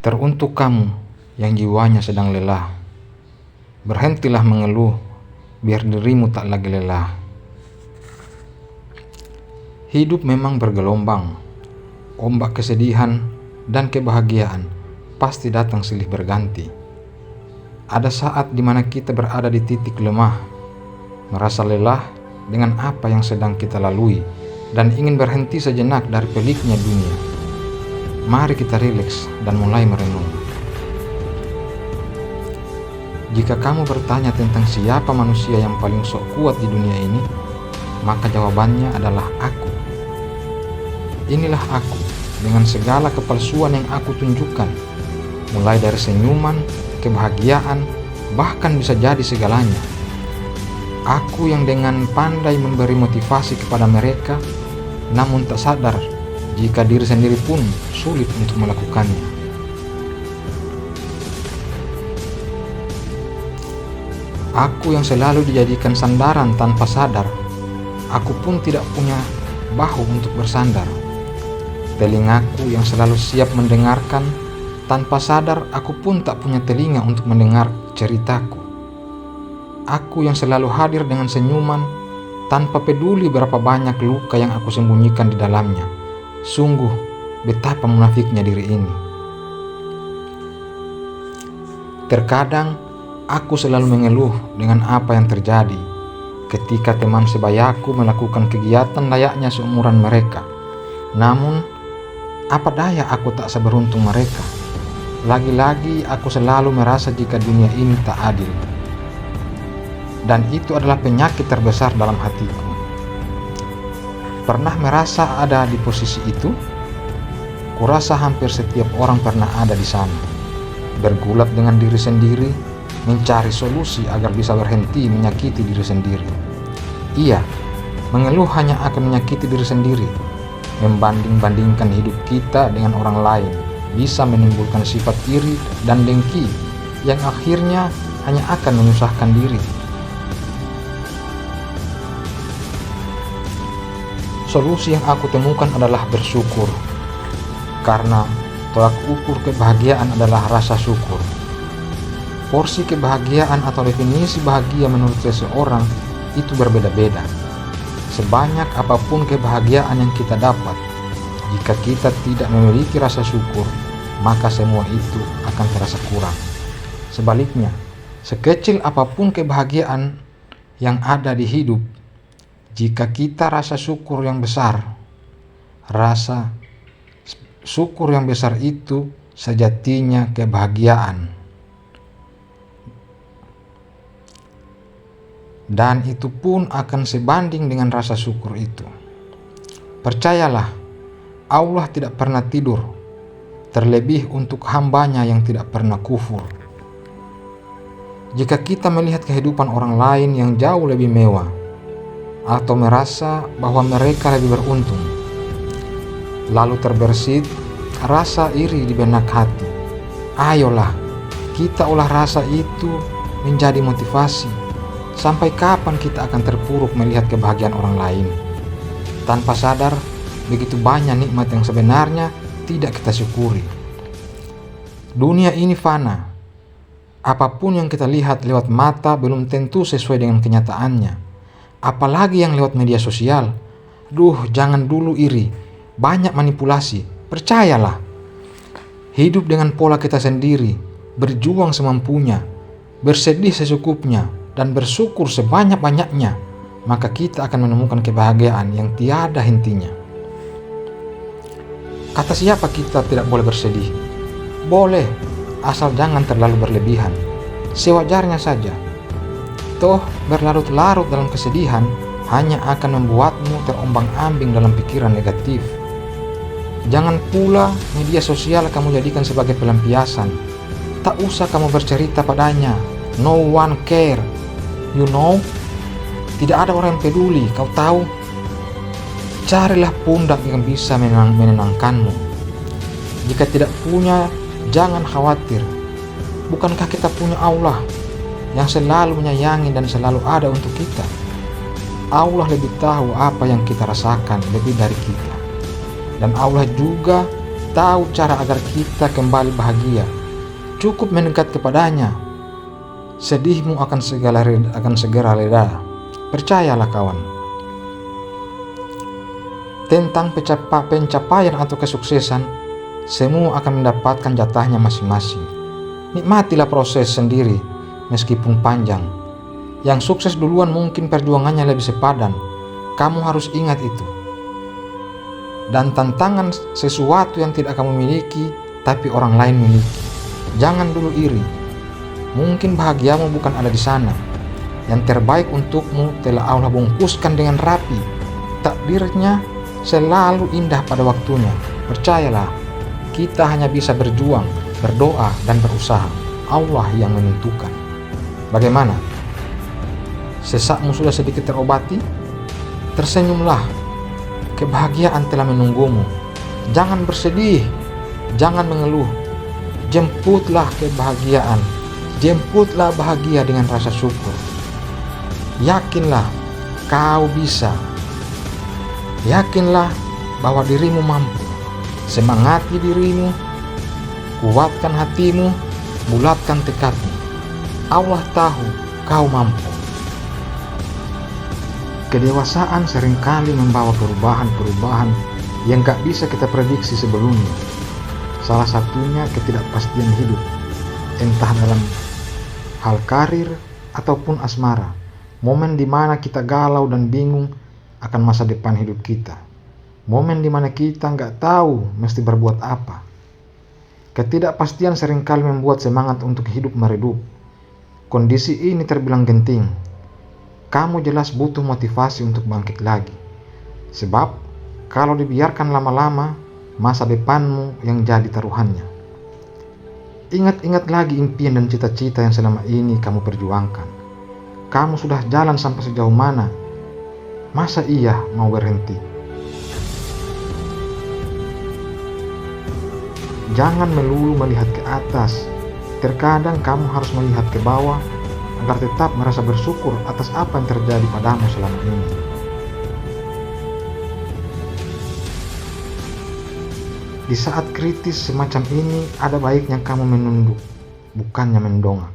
Teruntuk kamu yang jiwanya sedang lelah, berhentilah mengeluh, biar dirimu tak lagi lelah. Hidup memang bergelombang, ombak kesedihan dan kebahagiaan pasti datang silih berganti. Ada saat di mana kita berada di titik lemah, merasa lelah dengan apa yang sedang kita lalui, dan ingin berhenti sejenak dari peliknya dunia. Mari kita rileks dan mulai merenung. Jika kamu bertanya tentang siapa manusia yang paling sok kuat di dunia ini, maka jawabannya adalah aku. Inilah aku dengan segala kepalsuan yang aku tunjukkan, mulai dari senyuman, kebahagiaan, bahkan bisa jadi segalanya. Aku yang dengan pandai memberi motivasi kepada mereka, namun tak sadar jika diri sendiri pun sulit untuk melakukannya. Aku yang selalu dijadikan sandaran tanpa sadar, aku pun tidak punya bahu untuk bersandar. Telingaku yang selalu siap mendengarkan, tanpa sadar aku pun tak punya telinga untuk mendengar ceritaku. Aku yang selalu hadir dengan senyuman, tanpa peduli berapa banyak luka yang aku sembunyikan di dalamnya. Sungguh, betapa munafiknya diri ini. Terkadang, aku selalu mengeluh dengan apa yang terjadi ketika teman sebayaku melakukan kegiatan layaknya seumuran mereka. Namun, apa daya aku tak seberuntung mereka. Lagi-lagi aku selalu merasa jika dunia ini tak adil. Dan itu adalah penyakit terbesar dalam hatiku. Pernah merasa ada di posisi itu? Kurasa hampir setiap orang pernah ada di sana. Bergulat dengan diri sendiri, mencari solusi agar bisa berhenti menyakiti diri sendiri. Iya, mengeluh hanya akan menyakiti diri sendiri. Membanding-bandingkan hidup kita dengan orang lain bisa menimbulkan sifat iri dan dengki yang akhirnya hanya akan menyusahkan diri. Solusi yang aku temukan adalah bersyukur, karena tolak ukur kebahagiaan adalah rasa syukur. Porsi kebahagiaan atau definisi bahagia menurut seseorang itu berbeda-beda. Sebanyak apapun kebahagiaan yang kita dapat, jika kita tidak memiliki rasa syukur, maka semua itu akan terasa kurang. Sebaliknya, sekecil apapun kebahagiaan yang ada di hidup, jika kita rasa syukur yang besar itu sejatinya kebahagiaan. Dan itu pun akan sebanding dengan rasa syukur itu. Percayalah, Allah tidak pernah tidur, terlebih untuk hambanya yang tidak pernah kufur. Jika kita melihat kehidupan orang lain yang jauh lebih mewah, atau merasa bahwa mereka lebih beruntung, lalu terbersit rasa iri di benak hati, ayolah kita olah rasa itu menjadi motivasi. Sampai kapan kita akan terpuruk melihat kebahagiaan orang lain? Tanpa sadar, begitu banyak nikmat yang sebenarnya tidak kita syukuri. Dunia ini fana. Apapun yang kita lihat lewat mata belum tentu sesuai dengan kenyataannya. Apalagi yang lewat media sosial. Jangan dulu iri. Banyak manipulasi. Percayalah. Hidup dengan pola kita sendiri, berjuang semampunya, bersedih secukupnya, dan bersyukur sebanyak-banyaknya, maka kita akan menemukan kebahagiaan yang tiada hentinya. Kata siapa kita tidak boleh bersedih? Boleh, asal jangan terlalu berlebihan. Sewajarnya saja. Toh berlarut-larut dalam kesedihan hanya akan membuatmu terombang-ambing dalam pikiran negatif. Jangan pula media sosial kamu jadikan sebagai pelampiasan. Tak usah kamu bercerita padanya. No one care. You know, tidak ada orang yang peduli, kau tahu. Carilah pundak yang bisa menenangkanmu. Jika tidak punya, jangan khawatir. Bukankah kita punya Allah yang selalu menyayangi dan selalu ada untuk kita? Allah lebih tahu apa yang kita rasakan lebih dari kita. Dan Allah juga tahu cara agar kita kembali bahagia. Cukup mendekat kepadanya. Sedihmu akan segera reda. Percayalah kawan. Tentang pencapaian atau kesuksesan, semua akan mendapatkan jatahnya masing-masing. Nikmatilah proses sendiri meskipun panjang. Yang sukses duluan mungkin perjuangannya lebih sepadan. Kamu harus ingat itu. Dan tantangan sesuatu yang tidak kamu miliki tapi orang lain miliki. Jangan dulu iri. Mungkin bahagiamu bukan ada di sana. Yang terbaik untukmu telah Allah bungkuskan dengan rapi. Takdirnya selalu indah pada waktunya. Percayalah, kita hanya bisa berjuang, berdoa, dan berusaha. Allah yang menentukan. Bagaimana? Sesakmu sudah sedikit terobati? Tersenyumlah. Kebahagiaan telah menunggumu. Jangan bersedih, jangan mengeluh. Jemputlah kebahagiaan. Jemputlah bahagia dengan rasa syukur. Yakinlah kau bisa. Yakinlah bahwa dirimu mampu. Semangati dirimu, kuatkan hatimu, bulatkan tekadmu. Allah tahu kau mampu. Kedewasaan seringkali membawa perubahan-perubahan yang gak bisa kita prediksi sebelumnya. Salah satunya ketidakpastian hidup, entah dalam hal karir ataupun asmara. Momen di mana kita galau dan bingung akan masa depan hidup kita. Momen di mana kita gak tahu mesti berbuat apa. Ketidakpastian seringkali membuat semangat untuk hidup meredup. Kondisi ini terbilang genting. Kamu jelas butuh motivasi untuk bangkit lagi. Sebab kalau dibiarkan lama-lama, masa depanmu yang jadi taruhannya. Ingat-ingat lagi impian dan cita-cita yang selama ini kamu perjuangkan. Kamu sudah jalan sampai sejauh mana? Masa iya mau berhenti? Jangan melulu melihat ke atas. Terkadang kamu harus melihat ke bawah agar tetap merasa bersyukur atas apa yang terjadi padamu selama ini. Di saat kritis semacam ini, ada baiknya kamu menunduk, bukannya mendongak.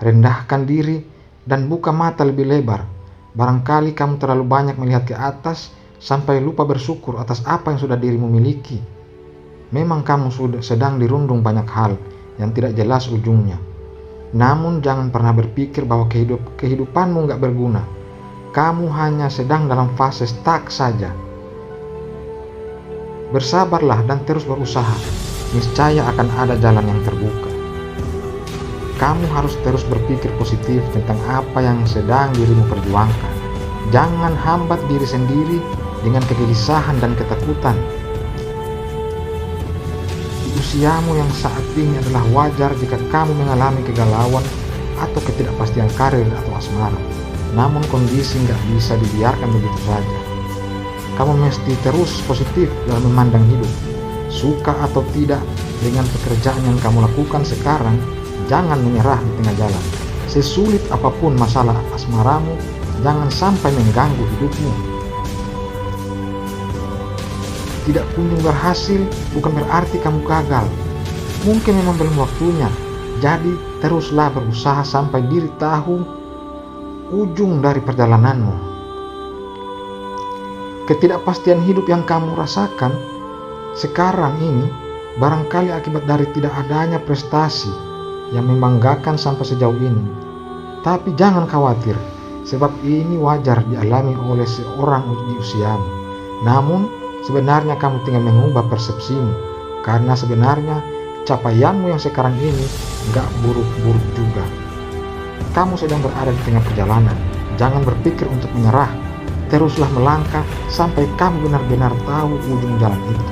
Rendahkan diri dan buka mata lebih lebar. Barangkali kamu terlalu banyak melihat ke atas sampai lupa bersyukur atas apa yang sudah dirimu miliki. Memang kamu sudah sedang dirundung banyak hal yang tidak jelas ujungnya. Namun jangan pernah berpikir bahwa kehidupanmu gak berguna. Kamu hanya sedang dalam fase stuck saja. Bersabarlah dan terus berusaha. Niscaya akan ada jalan yang terbuka. Kamu harus terus berpikir positif tentang apa yang sedang dirimu perjuangkan. Jangan hambat diri sendiri dengan kegelisahan dan ketakutan. Usiamu yang saat ini adalah wajar jika kamu mengalami kegalauan atau ketidakpastian karir atau asmara. Namun kondisi nggak bisa dibiarkan begitu saja. Kamu mesti terus positif dalam memandang hidup. Suka atau tidak dengan pekerjaan yang kamu lakukan sekarang, jangan menyerah di tengah jalan. Sesulit apapun masalah asmaramu, jangan sampai mengganggu hidupmu. Tidak kunjung berhasil bukan berarti kamu gagal. Mungkin memang belum waktunya. Jadi teruslah berusaha sampai diri tahu ujung dari perjalananmu. Ketidakpastian hidup yang kamu rasakan sekarang ini barangkali akibat dari tidak adanya prestasi yang membanggakan sampai sejauh ini. Tapi jangan khawatir, sebab ini wajar dialami oleh seorang di usiamu. Namun sebenarnya kamu tinggal mengubah persepsimu, karena sebenarnya capaianmu yang sekarang ini gak buruk-buruk juga. Kamu sedang berada di tengah perjalanan. Jangan berpikir untuk menyerah. Teruslah melangkah sampai kamu benar-benar tahu ujung jalan itu.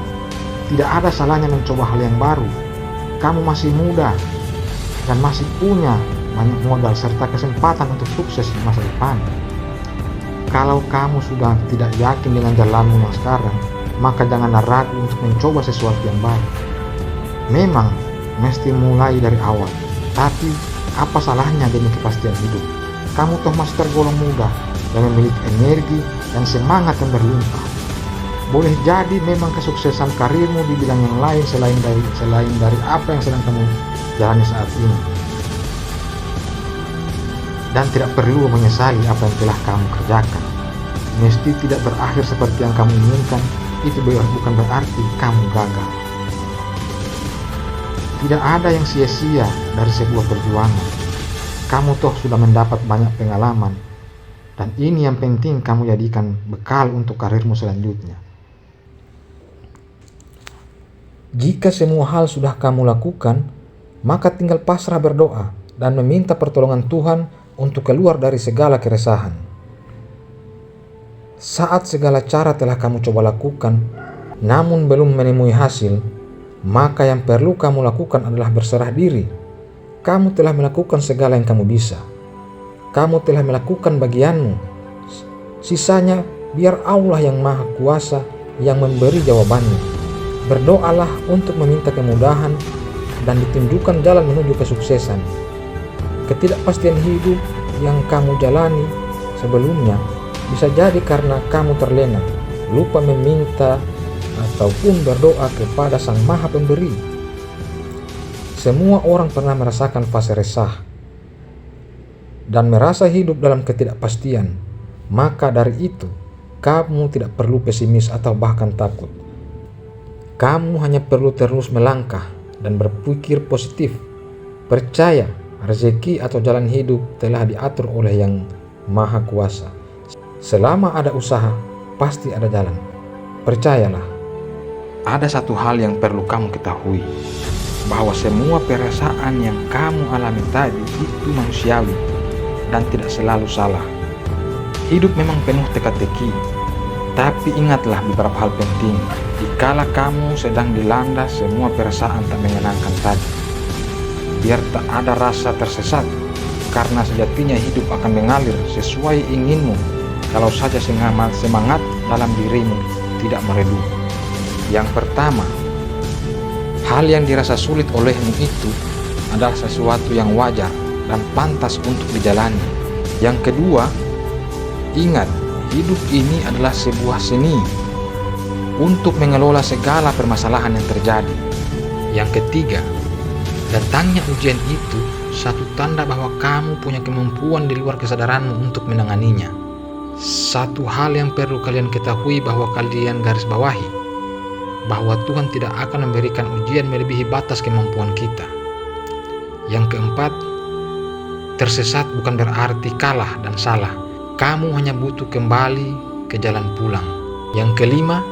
Tidak ada salahnya mencoba hal yang baru. Kamu masih muda dan masih punya banyak modal serta kesempatan untuk sukses di masa depan. Kalau kamu sudah tidak yakin dengan jalanmu yang sekarang, maka janganlah ragu untuk mencoba sesuatu yang baru. Memang mesti mulai dari awal, tapi apa salahnya demi kepastian hidup? Kamu toh masih tergolong muda dan memiliki energi dan semangat yang berlimpah. Boleh jadi memang kesuksesan karirmu di bidang yang lain selain dari apa yang sedang kamu jalani saat ini. Dan tidak perlu menyesali apa yang telah kamu kerjakan. Mesti tidak berakhir seperti yang kamu inginkan, itu bukan berarti kamu gagal. Tidak ada yang sia-sia dari sebuah perjuangan. Kamu toh sudah mendapat banyak pengalaman, dan ini yang penting kamu jadikan bekal untuk karirmu selanjutnya. Jika semua hal sudah kamu lakukan, maka tinggal pasrah berdoa dan meminta pertolongan Tuhan untuk keluar dari segala keresahan. Saat segala cara telah kamu coba lakukan, namun belum menemui hasil, maka yang perlu kamu lakukan adalah berserah diri. Kamu telah melakukan segala yang kamu bisa. Kamu telah melakukan bagianmu. Sisanya biar Allah yang Maha Kuasa yang memberi jawabannya. Berdoalah untuk meminta kemudahan dan ditunjukkan jalan menuju kesuksesan. Ketidakpastian hidup yang kamu jalani sebelumnya bisa jadi karena kamu terlena, lupa meminta ataupun berdoa kepada Sang Maha Pemberi. Semua orang pernah merasakan fase resah dan merasa hidup dalam ketidakpastian. Maka dari itu, kamu tidak perlu pesimis atau bahkan takut. Kamu hanya perlu terus melangkah dan berpikir positif. Percaya, rezeki atau jalan hidup telah diatur oleh Yang Maha Kuasa. Selama ada usaha, pasti ada jalan. Percayalah. Ada satu hal yang perlu kamu ketahui, bahwa semua perasaan yang kamu alami tadi itu manusiawi dan tidak selalu salah. Hidup memang penuh teka-teki, tapi ingatlah beberapa hal penting. Dikala kamu sedang dilanda semua perasaan tak menyenangkan tadi, biar tak ada rasa tersesat, karena sejatinya hidup akan mengalir sesuai inginmu kalau saja semangat dalam dirimu tidak meredup. Yang pertama, hal yang dirasa sulit olehmu itu adalah sesuatu yang wajar dan pantas untuk dijalani. Yang kedua, ingat, hidup ini adalah sebuah seni untuk mengelola segala permasalahan yang terjadi. Yang ketiga, datangnya ujian itu satu tanda bahwa kamu punya kemampuan di luar kesadaranmu untuk menanganinya. Satu hal yang perlu kalian ketahui bahwa kalian garis bawahi, bahwa Tuhan tidak akan memberikan ujian melebihi batas kemampuan kita. Yang keempat, tersesat bukan berarti kalah dan salah. Kamu hanya butuh kembali ke jalan pulang. Yang kelima,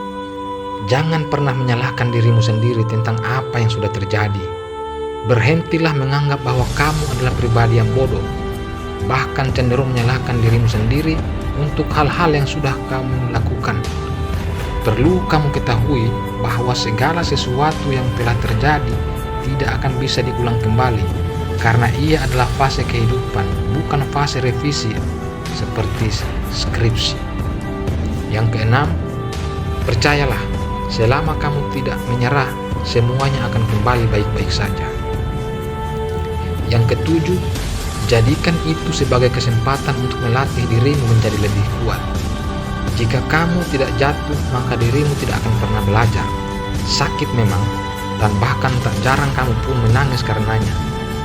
jangan pernah menyalahkan dirimu sendiri tentang apa yang sudah terjadi. Berhentilah menganggap bahwa kamu adalah pribadi yang bodoh, bahkan cenderung menyalahkan dirimu sendiri untuk hal-hal yang sudah kamu lakukan. Perlu kamu ketahui bahwa segala sesuatu yang telah terjadi tidak akan bisa diulang kembali, karena ia adalah fase kehidupan, bukan fase revisi seperti skripsi. Yang keenam, percayalah, selama kamu tidak menyerah, semuanya akan kembali baik-baik saja. Yang ketujuh, jadikan itu sebagai kesempatan untuk melatih dirimu menjadi lebih kuat. Jika kamu tidak jatuh, maka dirimu tidak akan pernah belajar. Sakit memang, dan bahkan tak jarang kamu pun menangis karenanya.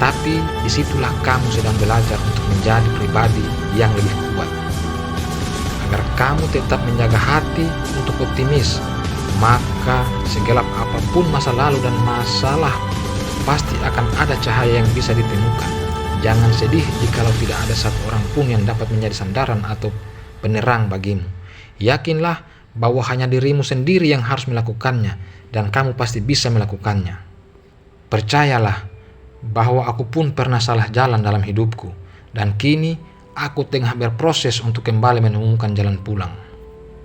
Tapi disitulah kamu sedang belajar untuk menjadi pribadi yang lebih kuat. Agar kamu tetap menjaga hati untuk optimis, maka segelap apapun masa lalu dan masalah, pasti akan ada cahaya yang bisa ditemukan. Jangan sedih jikalau tidak ada satu orang pun yang dapat menjadi sandaran atau penerang bagimu. Yakinlah bahwa hanya dirimu sendiri yang harus melakukannya, dan kamu pasti bisa melakukannya. Percayalah bahwa aku pun pernah salah jalan dalam hidupku, dan kini aku tengah berproses untuk kembali menemukan jalan pulang.